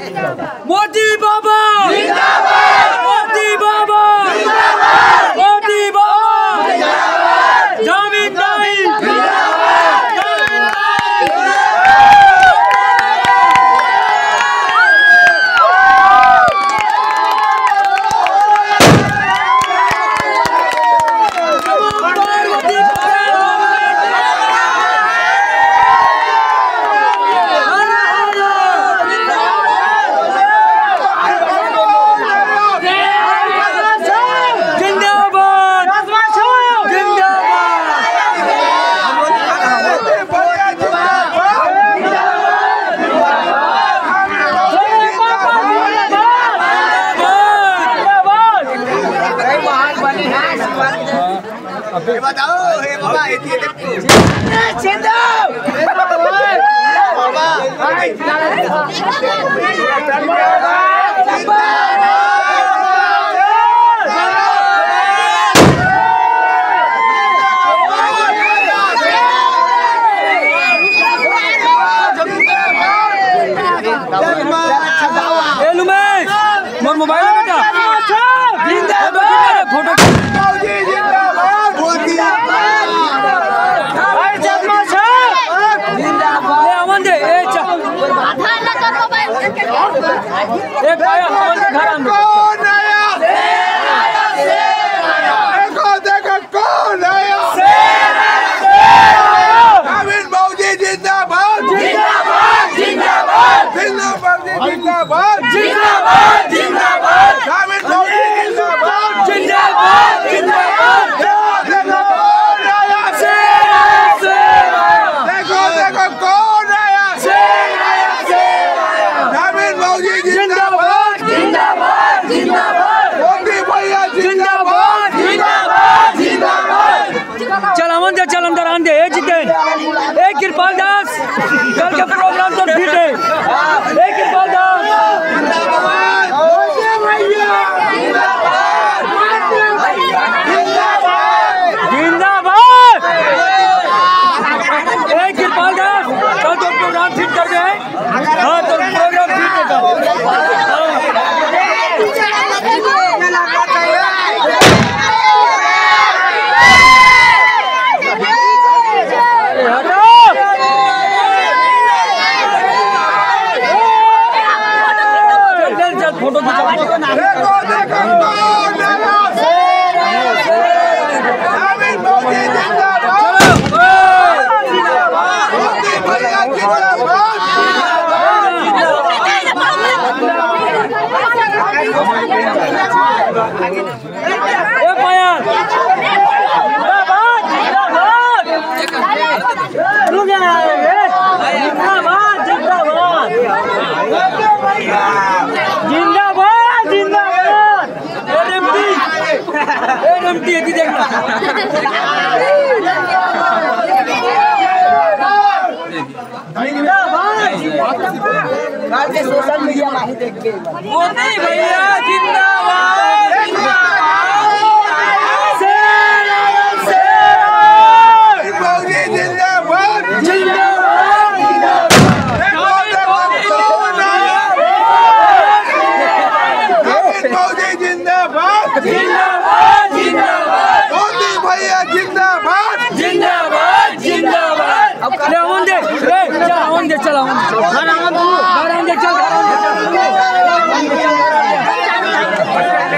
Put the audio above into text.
मोदी बाबा मोदी बाबा मोदी बाबा जमीन नहीं बताओ हे बाबा मोबाइल है बेटा फोटो एक आया हमन के घर अंदर कौन आया देखो देखो कौन आया जमीन मौजी जिंदाबाद जिंदाबाद जिंदाबाद जिंदाबाद जिंदाबाद जिंदाबाद जिंदाबाद जमीन मौजी जिंदाबाद जिंदाबाद जिंदाबाद देखो कौन आया देखो देखो कौन आया जमीन मौजी जिंदाबाद जिंदाबाद जिंदाबाद मोदी भैया जिंदाबाद जिंदाबाद जिंदाबाद चल अंदर आंदे ए जितेन ए कृपाल दास कल के प्रोग्राम तो फिट है ए कृपाल दास जिंदाबाद मोदी भैया जिंदाबाद जिंदाबाद ए कृपाल दास कल तो प्रोग्राम फिट कर गए हां तो प्रोग्राम फिट है फोटो देखो देखो कौन आया जमीन मौजी जिंदाबाद मोदी भैया जिंदाबाद ए पायल जिंदाबाद जिंदाबाद रुक जाएंगे जिंदाबाद जिंदाबाद जिंदाबाद जिंदाबाद एमटी ये देखना जिंदाबाद सोशल मीडिया में देख के मोदी भैया जिंदाबाद